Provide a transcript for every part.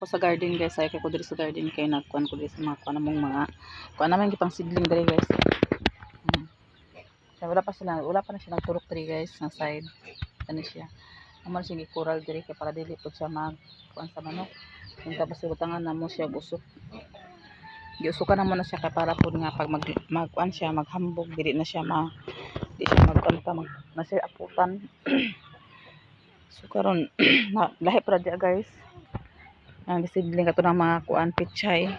Ko sa garden guys, ay ko diri sa garden kay nagkuan ko diri sa mga kuan namong mga kuan naman gipang seedling diri guys. Kaya wala pa na siya nagturok diri guys na side. Ano siya? Naman siya coral diri kay para dili pud siya mag kuan sa manok. Kung tapos ibutangan na mo siya usok. Giusukan na mo na siya kay para pud nga pag magkuan siya maghambog dili na siya di siya magkanta na siya aputan. So karon lahi para dia guys. Ang seedling kato ng mga kuan pichay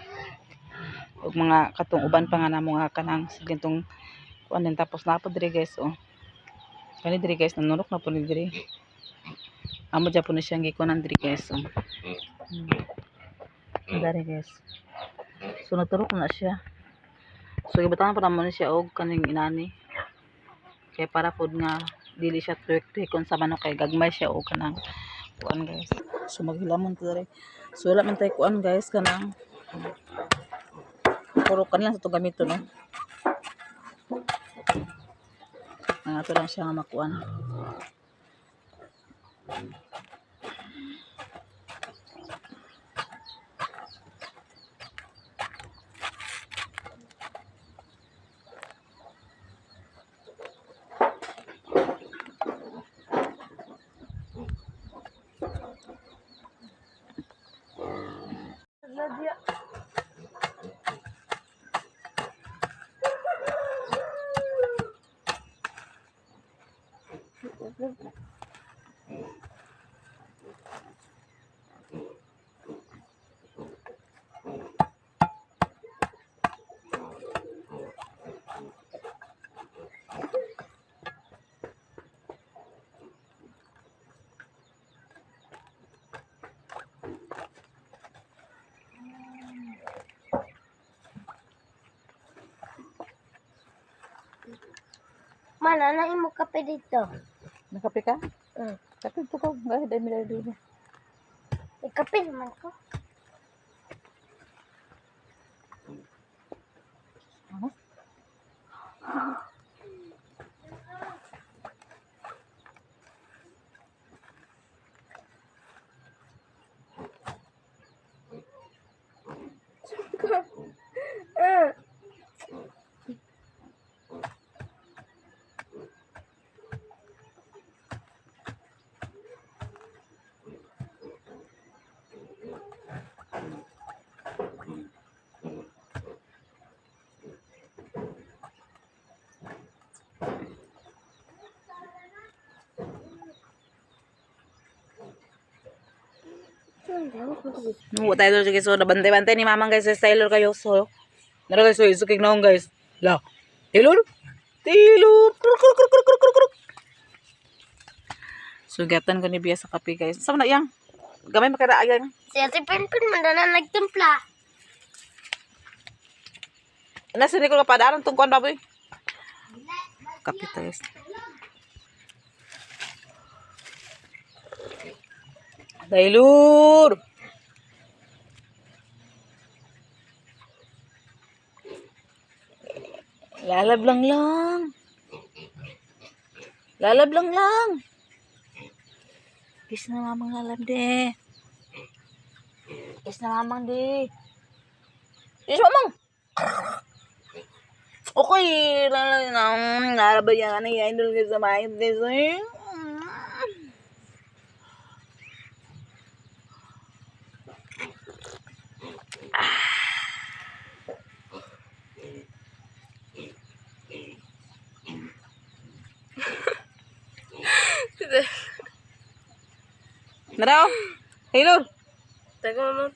ug mga katong uban pa nga na mga kanang seedling tong kuan din tapos na po diri guys oh. Kani diri guys nanurok na po ni diri. Amo dya po na siyang gikunan diri guys oh. Dari guys. So naturok na siya. So ibutahan pa naman siya og kaning inani. Kay para pod nga dili siya tuwik-tuwikon sa manok kay gagmay siya og kanang kuan guys. So maghilamon to diri. So wala man tay kuan guys kanang puro kanila sa to gamito no. Ang ato lang siya nga makuan. Mana na imo kape dito? Nakape ka? Kape to ko, gaya dai mi dili. Kape naman ko. Nuwa tayo sige so nabantay-bantay ni mamang guys sa Taylor kayo so. Nara guys so isukig naong guys. La. Taylor. Taylor. Kruk. So gatan ko ni biya sa kape guys. Sa na yang. Gamay makadaayan. Si Ate Pinpin mandana nagtimpla. Nasa ni ko kapadaan tong kuan baboy. Kape guys. Taylor. Lalablang lang. Lalablang lang. Kis na mamang lalab de. Kis na mamang de. Kis mamang. Okay, lalabay yan na yan dul sa main de. Naraw. Taylor. Teka naman.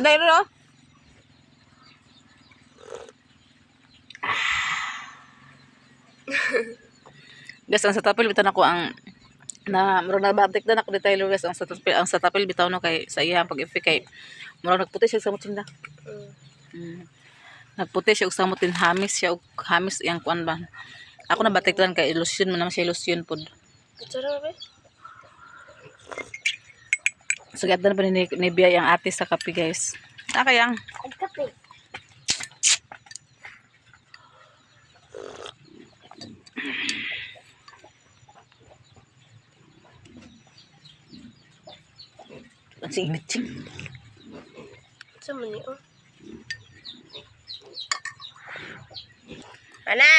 Taylor oh. Guys, ang sa tapil bitaw nako ang na murag nabatik na ako ni Taylor guys ang sa tapil bitaw no kay sa iyang pag-effect kay murag nagputi siya sa mutsinda. Nagputi siya og samot din hamis siya og hamis iyang kuan ba. Ako na batik lang kay illusion man naman siya illusion pod. Tsara ba? So gadan pa ni Bia yang ate sa kape guys. Kayang Kape. Si init, ching. Sa mani, oh. Ana!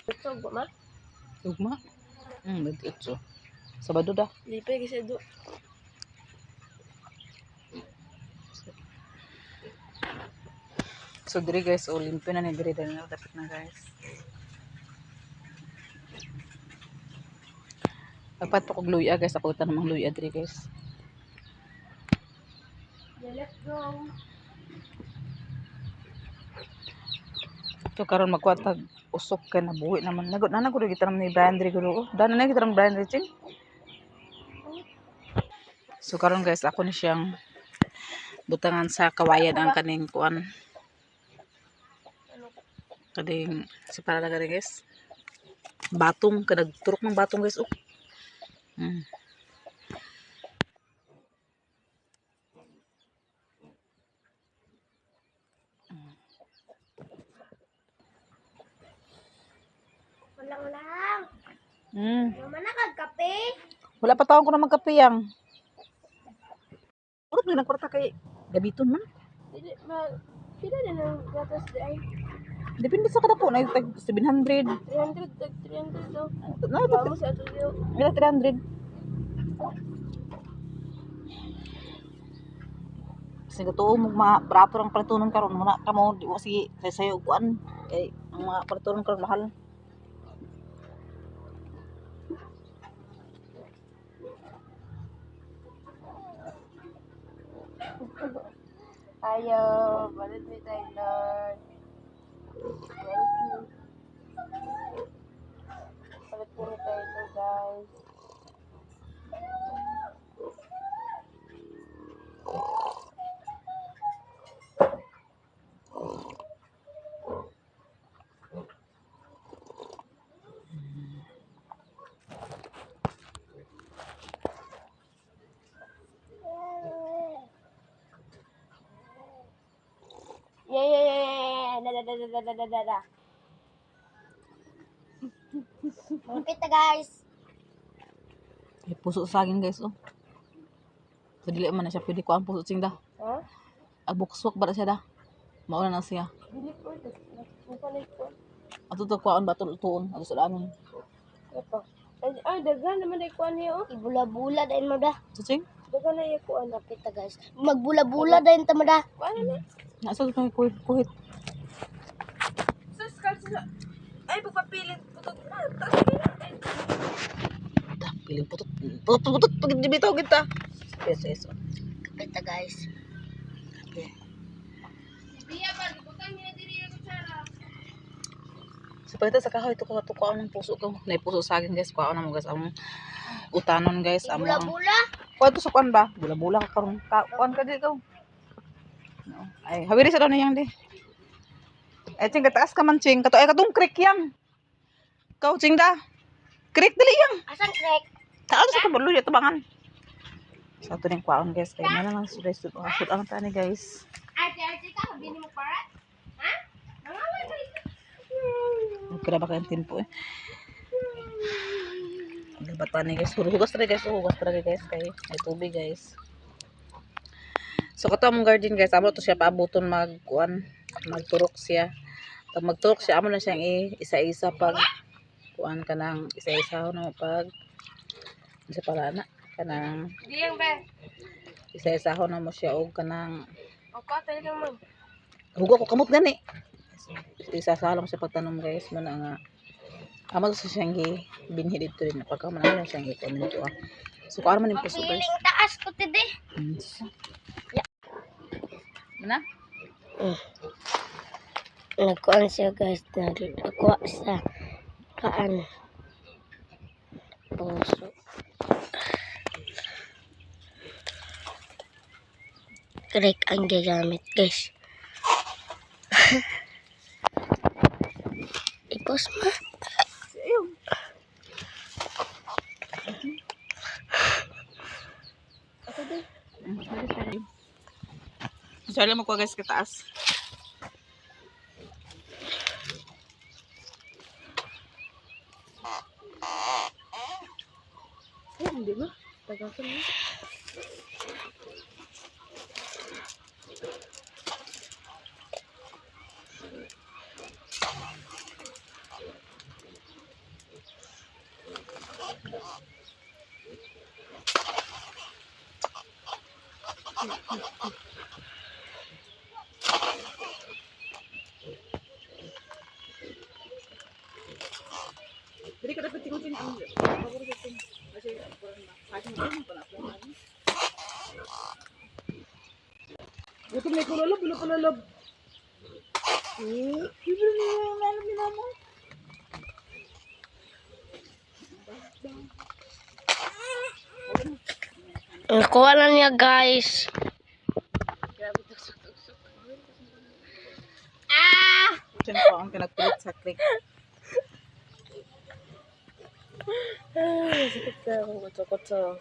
Ito, ma? Ugma. 28. Sabado dah. Lipay kasi do. So diri guys, limpyo na ni diri dahil na dapat na guys. Dapat pa kog luya guys, ako ta namang luya diri guys. Let's go. So karon magkuatag usok kay nabuhi naman. Nagod na nagud kita naman ni Brian diri gulo. Dana na kita naman Brian diri ching. So karon guys, ako ni siyang butangan sa kawayan ang kaning kuan. Kading si para lagi guys. Batong kadag turok ng batong guys. Oh. Walang lang. Naman na kagkape. Wala pa taon ko na magkapiyang. Urot na nagkwarta kay gabiton man. Hindi, pila din ang gatas di ay. Depende sa kada po na tag 700. 300, tag 300 daw. Na ito Vamos sa ato diyo. 300. Sige to mo barato ang palatunon karon muna kamo di mo sige sayo kuan kay ang mga palatunon karon mahal. Ayo, balik ni Taylor. Balik ni Taylor, guys. Yeah. Da. Malapit na, guys. Ay, puso sa akin guys oh. So dili man na siya pwede kuan puso sing da. Ha? Abukswak ba na siya da. Mauna na siya. Dili ko. Napalit ko. Ato to kuan ba tuon ato sa anon. Ito. Ay, dagan naman ay kuan niyo. Ibula-bula dahil mo da. Susing? Dagan na yung kuan. Malapit na, guys. Magbula-bula dahil tama da. Kuan na. Nasa to kuhit. Sus, kalsila. Ay, pagpapilit. Putot na. Da piling putot pag dibitaw kita. Yes. Malapit na, guys. Okay. Biya ba? Bukan niya diri yung kutsara. So pagkita sa kahoy to kuan ng puso ko. Nay puso sa akin guys, kuan na mo guys ang utanon guys amo. Bula-bula. Kuan to sa kuan ba? Bula-bula ka karon. Kuan ka di ko. No. Ay, hawiri sa daw na yang di. Ay, ching kataas ka man ching. Kato ay katong creek yang. Kau ching da. Creek dili yang. Asan crack? Taas sa tubulo ya tubangan. Sa to ning kuan guys kay na lang sa rest ang tani guys. Ate ka, bini mo parat? Ha? Nangalan ka ito. Kira ba kayong timpo eh. Dapat pa ni guys. Hugas talaga guys. Kay may tubig guys. So kato among garden guys. Amo to siya paabuton magturok siya. Pag magturok siya, amo na siyang isa-isa pag kuan ka ng isa-isa na pag isa pala na kanang Diyang ben. isa-isa na mo siya og kanang O ka, tayo naman. hugo ko kamot gani. Isa-isa lang siya pagtanom guys. Muna nga amo to siyang binhi dito rin. Pagka man na siyang ikon dito ah. So kuan man yung puso guys. Piling taas ko tidi. Mana? Nagkuhan siya guys. Nagkuha sa kaan. Puso. Crack ang gagamit guys. Ipos mo. Charlie mo ko guys kitaas. Hindi ba? Tagasan mo. Jadi kada penting sini ang pabor sa kasi akin mo pa na. Gutom na kulolob, bilo kulolob. Bibili na namin mo. Nakuha na niya guys. Diyan po ang pinagpulit sa click. Sakit ka akong kutso-kutso.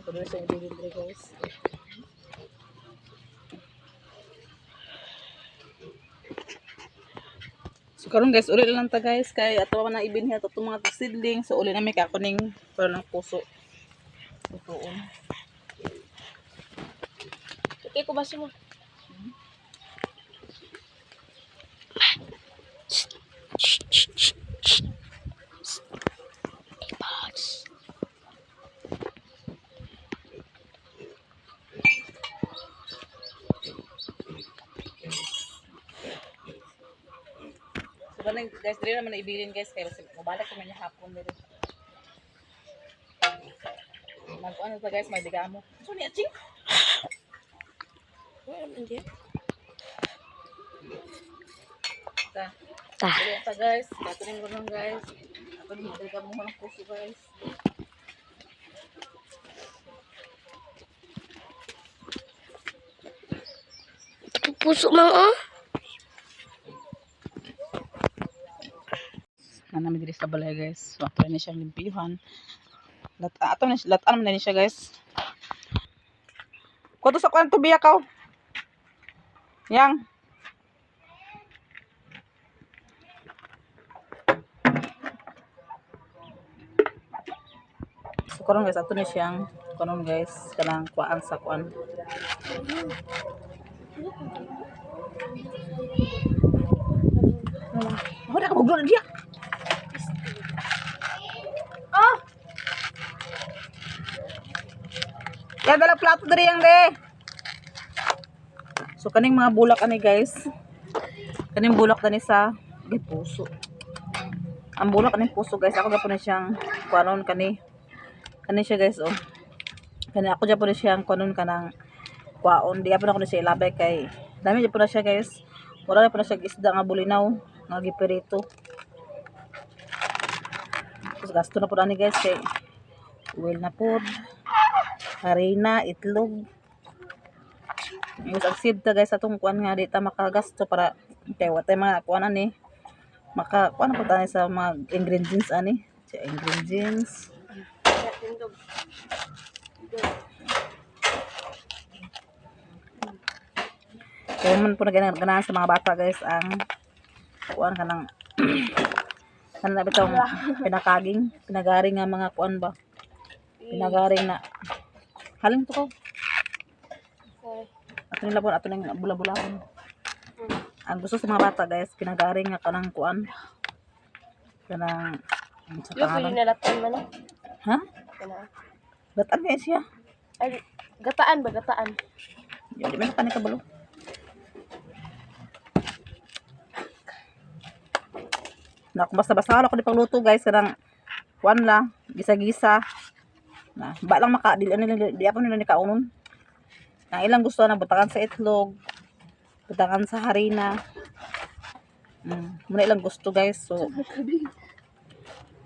Ito doon sa delivery guys. So karon guys, uli lang ta guys kay ato man na ibinhi ato itong mga seedling. So uli na may kakuning para ng puso. Tutuon. Okay, kubasi mo. So ganun guys, dili naman na ibilin guys kay mabalik naman niya hapon dito. Mag-ano ta guys, may digamo. So niya ching. Wala naman diyan. Ta. Ta. Dili ta guys, katuning ko lang guys. Ako ni digamo mo ng puso guys. Puso man oh. Namin diri sa balay guys. So ato ni siyang limpihan. Latan man na siya guys. Kuto sa kwan tubiya kaw. Yang. So karon guys ato ni siyang kanon guys kanang kuan sa kuan. Wala ka buglo na diya. Ya dala plato diri yang de. So kaning mga bulak ani guys. Kaning bulak dani sa puso. Ang bulak kaning puso guys, ako gyapon na siyang kuanon kani. Kani siya guys oh. Kani ako gyapon na siyang kuanon kanang kwaon. Di gyapon ako na siya ilabay kay dami gyapon na siya guys. Wala na pa na siya isda nga bulinaw nga giperito. Tapos gasto na po ani guys kay oil na po. Harina, itlog. Yung agsid ta guys atong kuan nga di ta makagasto para kay wa tay mga kuan ani. Maka kuan po tayo sa mga ingredients ani. Sa ingredients. Kaya man po naganahan sa mga bata guys ang kuan kanang ano na bitong pinagaring nga mga kuan ba. Pinagaring na haling to ko. Ato nila po, ato nang bula-bulahon. Ang gusto sa mga bata guys, pinagaring nga kanang kuan. Kanang sa Yung pili pangalan. na latan man oh. Ha? Kana. Bataan ba siya? Ay, gataan ba gataan? Di man pa ni kabalo. Na kung basta-basta ako di pagluto guys, kanang kuan lang, gisa-gisa. Na, ba lang maka di apa nila ni kaunon. Ang ilang gusto na butakan sa itlog, butakan sa harina. Muna ilang gusto guys. So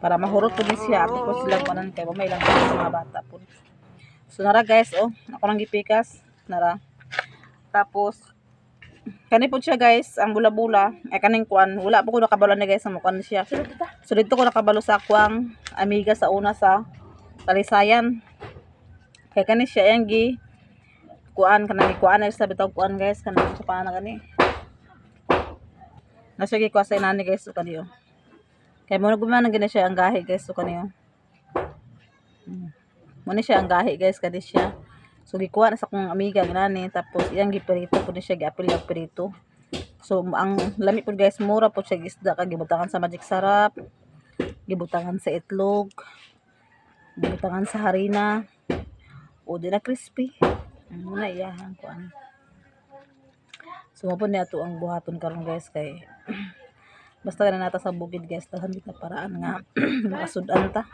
para mahurot ko din siya, ati ko silang kanan kay may ilang gusto sa mga bata po. So nara guys, oh, ako nang gipikas, nara. Tapos kani po siya guys, ang bula-bula, ay kaning kuan, wala po ko nakabalo ni guys, mo kan siya. So dito ko nakabalo sa akwang amiga sa una sa Talisayan. Kaya kani siya yang gi kuan kanang kuan ay sabi tawag kuan guys kanang sa pana gani. Nasa gikuha sa inani guys so kaniyo. Kay mo nagumana gani siya ang gahi guys so kaniyo. Mo ni siya ang gahi guys kadi siya. So gikuha na sa akong amiga ginani tapos iyang giperito pud siya giapil og perito. So ang lami pud guys mura pud siya isda kag gibutangan sa magic sarap, gibutangan sa itlog, gibutangan sa harina. O di na crispy. Muna iyahan kuan. So mo pud ni ato ang buhaton karon guys kay basta na nata sa bukid guys tahan kita paraan nga makasudan ta.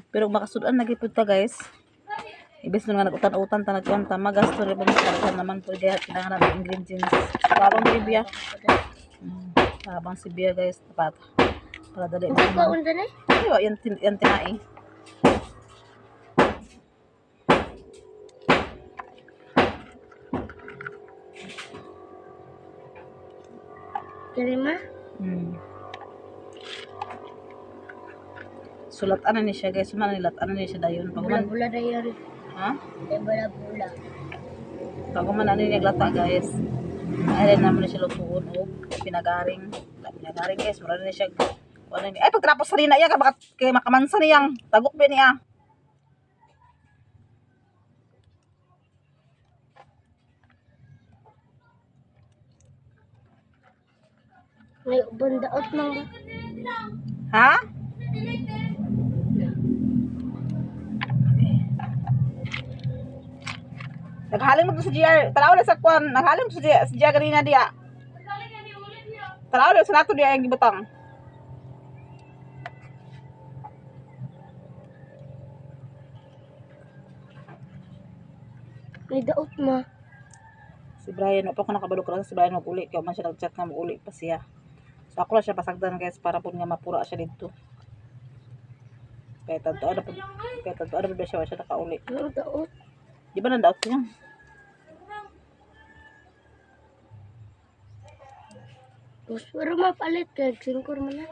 Pero makasudan na gid pud ta guys. Ibis nga nagutan-utan ta nagkuan ta magasto rin pa naman pud kaya kinahanglan ng ingredients. Parang bibya. Habang si Bia guys tapat. Para dali Hindi naman. ko unta na. Ayo yan tinai. Kalima? Sulatan na ni siya guys, manilatan na ni siya dayon pag man. Bula-bula na yun. Ha? Bula-bula. Pag man ano naglata guys. Ay naman na siya lutuon og pinagaring. Pinagaring guys, mura na siya. Ano ni? Ay pagtapos sa rina iya ka baka kay makamansa niyang tagok ba niya. May bandaot nang ba? Ha? Naghalim mo to sa GR. Taraw na sa kwan. Naghalim sa GR kanina diya. Taraw na sa nato diya yung gibutang. May daot ma. Si Brian, pa ko nakabalo ko lang si Brian mag-uli. Kaya man siya nag-chat na mag-uli pa siya. So ako lang siya pasagdan guys para po nga mapura siya dito. Kaya tanto ano po siya wa siya nakauli. May daot. Di ba nandaot niya? Mas pero mapalit kay singkor man na.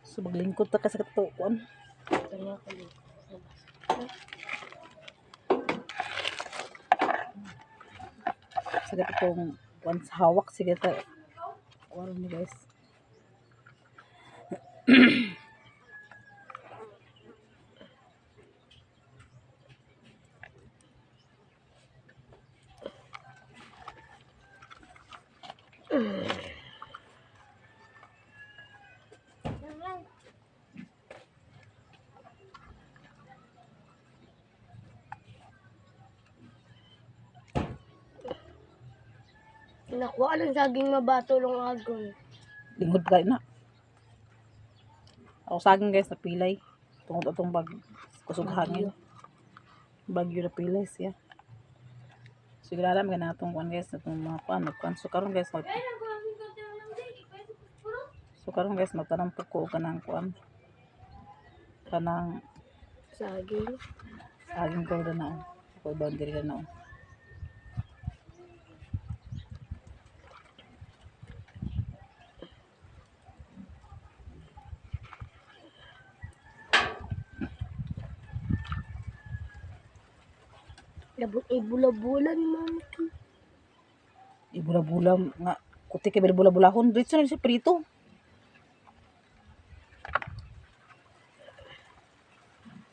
So maglingkod ta kasi katukuan. Kanya ko ni. Sige itong once hawak sige ta. Wala ni guys. Nakuha lang saging mabato long agon. Lingkod ka na. Ako saging guys na pilay. Tungod atong bag kusog hangin. Bagyo na pilay siya. So alam ka na itong kuan guys itong mga kuan. So karon guys magtanong po ko kanang kuan. Kanang Saging. saging golden na. Ako boundary na. Labot ay bula-bula ni mami ko. Ibula-bula nga kuti kay bula-bulahon. Dito na siya prito.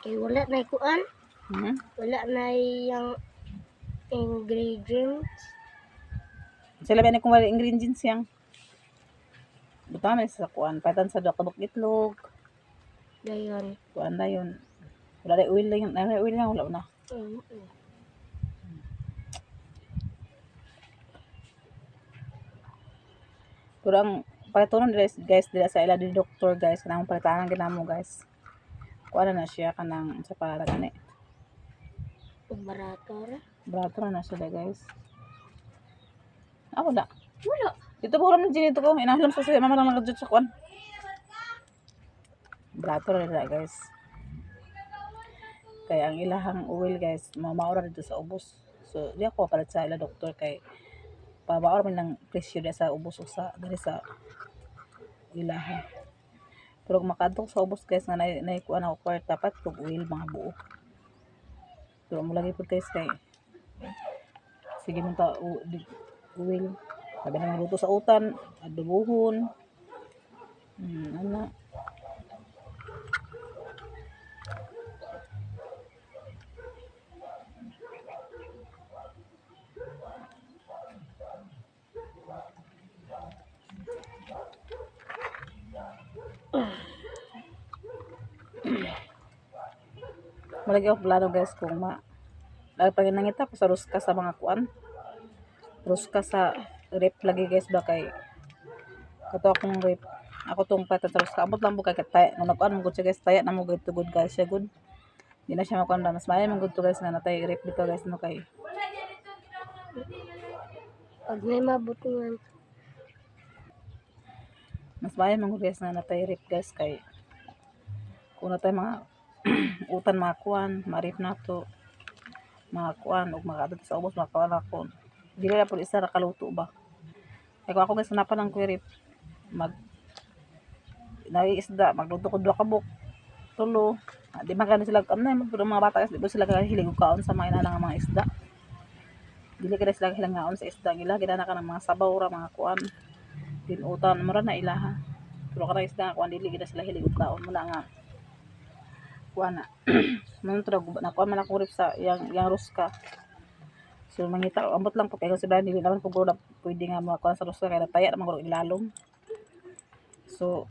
Kay wala na kuan. Hmm? Wala na yung ingredients. Sila ba na kung wala ingredients yang buta na sa kuan. Patan sa kabuk itlog. Dayon. Kuan na yun. Wala na oil lang. Wala oil lang. Wala na. Pero ang palitunon guys dila sa ila di doktor guys kanang palitanan ginamo guys. Kuan na siya kanang sa para gani. Barato ra. Barato na siya guys. Ah wala. Wala. Dito po lang dito ko inahlam sa siya mama lang nagajud sa kuan. Barato na guys. Kaya ang ilahang oil guys mamaura dito sa ubos. So di ako palit sa ila doktor kay pabaor man ng presyo sa ubos sa dali sa ilahan. Pero kung makadto sa ubos guys nga naikuan ako kwarta dapat kung oil mga buo. Pero mo lagi pud guys kay sige man ta oil. Sabi na magluto sa utan, adobohon. Ana. Malagi ako plano guys kung lagi pag nangita ko sa ruska sa mga kuan. Ruska sa rep lagi guys ba kay kato akong rep. Ako tong patatos ka. Amot lang mo kay katay. Nung nagkuan mo gud siya guys, taya na mo gud to good guys siya good. Di na siya makuan ba. Mas maya man gud to guys nga natay rep dito guys no kay. Pag may mabutingan. Mas maya man gud guys nga natay rep guys kay kung natay mga utan mga kuan, marip na to. Mga kuan ug mga adto sa ubos mga kuan ako. Dili na pud isa ra kaluto ba. Kay kung ako guys hanapan ng rep mag isda magluto ko duha ka buk tulo di man gani sila ano pero mga bata guys di ba sila kahilig og kaon sa mga inanang mga isda dili kada sila hilangaon sa isda gila gid na ka ng mga sabaw ra mga kuan tinutan mo ra na ilaha pero kada isda kuan dili gid sila hilig og kaon muna nga kuan na man tra na kuan man ako rip sa yang ruska so mangita ambot lang po kay si Brian dili naman pugod pwede nga mga kuan sa ruska kay nataya naman gud ilalom so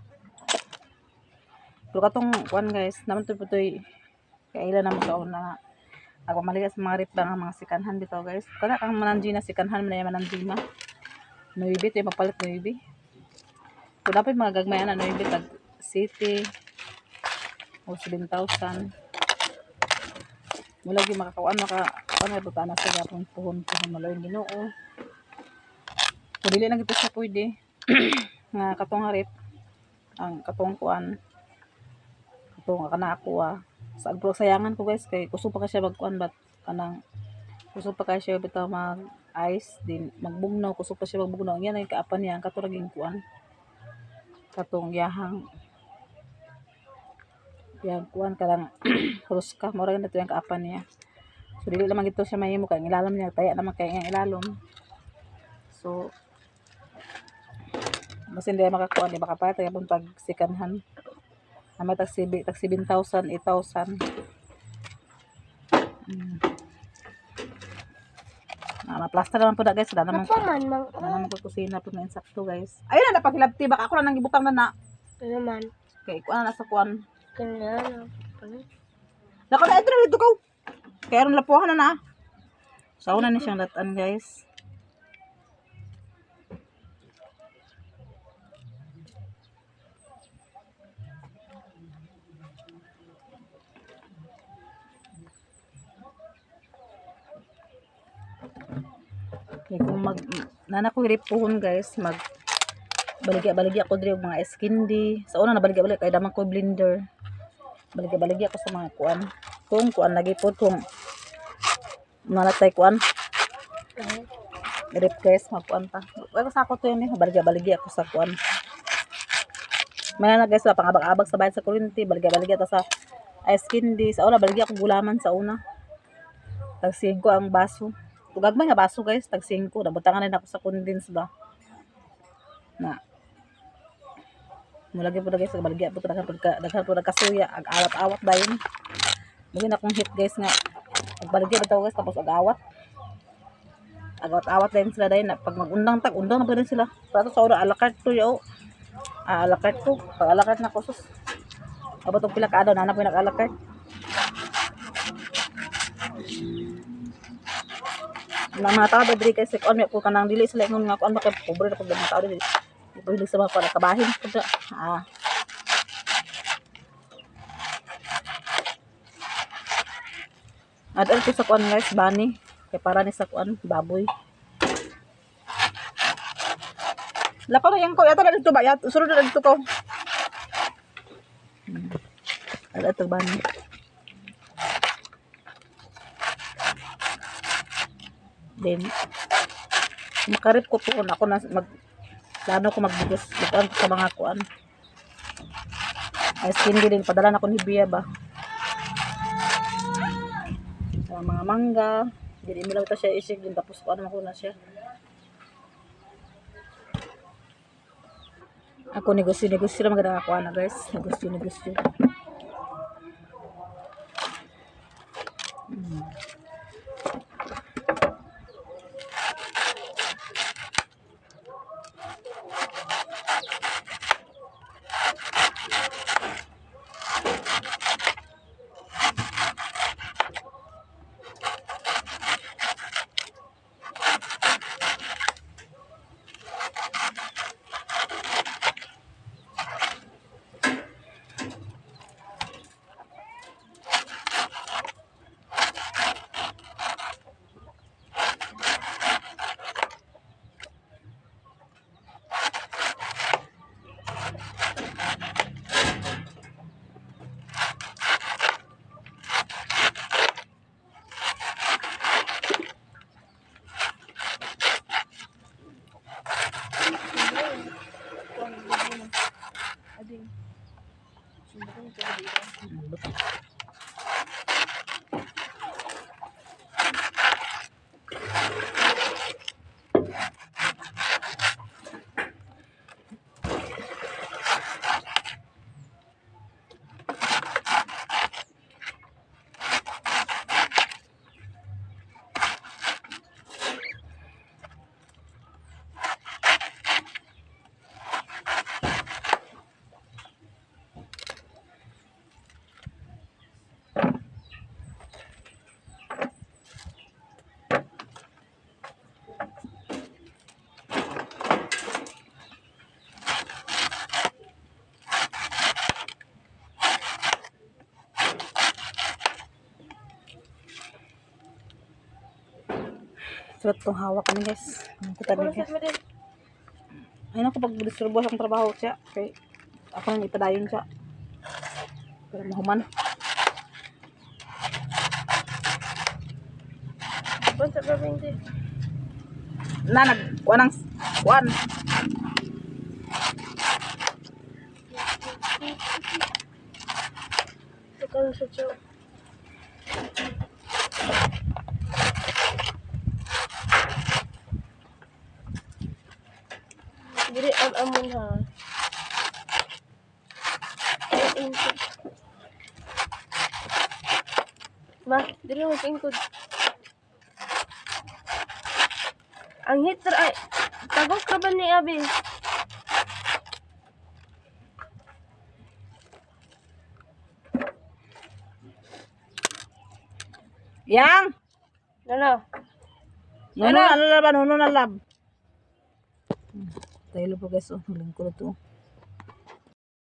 pero katong kuan guys, naman to putoy kaila na mo sa una ako maligas mga rip lang ang mga sikanhan bitaw guys. Kana kang mananji na sikanhan man mananji ma. Noibi to mapalit noibi. Kung dapat mga gagmay na noibi tag city o 7,000. Mula gyud makakawan kuan buta na sa gapon puhon maloy Ginoo. Kung dili na gito sa pwede nga katong rip ang katong kuan ito nga kana ako sa sayangan ko guys kay gusto pa ka siya magkuan bat kanang gusto pa ka siya bitaw mag ice din magbugnaw gusto pa siya magbugnaw yan ay kaapan niya ang katuraging kuan katong yahang yang kuan kanang ruska mura na to yung kaapan niya so dili naman gito siya mahimo kay ilalam niya taya naman kay ang ilalom so mas hindi makakuan di makapayat kay pag sikanhan may tag 7,000, 8,000. Plaster naman po na guys. Wala naman po kusina po na insakto guys. Ayun na napakilabti. Baka ako na nang gibutang na na. Ano naman? Okay, kuha na sa kuwan. Kanya. Naka na ito na dito ko. Kaya rin lapuhan na na. Sa una ni siyang latan guys. Okay, kung nana ko ripuhon guys, baligya ko diri og mga iskindi. Sa una na baligya kay damang ko blender. Baligya ko sa mga kuan. Kung kuan lagi pod kung nalatay kuan. Rip guys, magkuan pa. Wala sa ako to yun baligya ko sa kuan. May na guys, pangabag-abag sa bayan sa kuryente, baligya ta sa iskindi. Sa una baligya ko gulaman sa una. Tagsigo ang baso. Gagmay nga baso guys, tag 5. Nabutangan na ako sa condense ba. Na. Mulagi po na guys, baligya po daghan po nagkasuya, ag-awat-awat dayon. Muli na akong hit guys nga. Pagbaligya bitaw guys tapos ag-awat. Ag-awat dayon sila dayon pag undang na pa rin sila. Pero sa una alakart to yo. Alakart ko. Pag alakart na ko sus. Abot og pila ka adlaw na po nag-alakart. Na mga tao diri guys kuan mo ko kanang dili sila ingon nga kuan ba kay pobre na pud mga tao dili pwede sa mga kabahin pud Adal ko sa kuan guys bani kay para ni sa kuan baboy lapaw na yang ko yato na dito ba sunod na dito ko adal to bani then makarip ko po ako na plano ko magbigos bukan sa mga kuan Ice candy din. Padala na ko ni Bia ba. Sa mga mangga. Hindi mo lang ito siya isig din. Tapos paano ko na siya. Ako negosyo lang magandang ako na guys. Negosyo. Sulat tong hawak ni guys. Ang kuta ni guys. Ayun ako pag distribuwa sa trabaho siya. Okay. Ako nang ipadayon siya. Para mahuman. Basta gawin din. Na nagkuan ng kuan. Tukang sa tiyo. Dili amon ha. Ma, dili mo pingkod. Ang hitter ay tagok ka ba ni Abi? Yang. Ano? Nuno na lab. Tayo po guys. Oh, huling ko na to.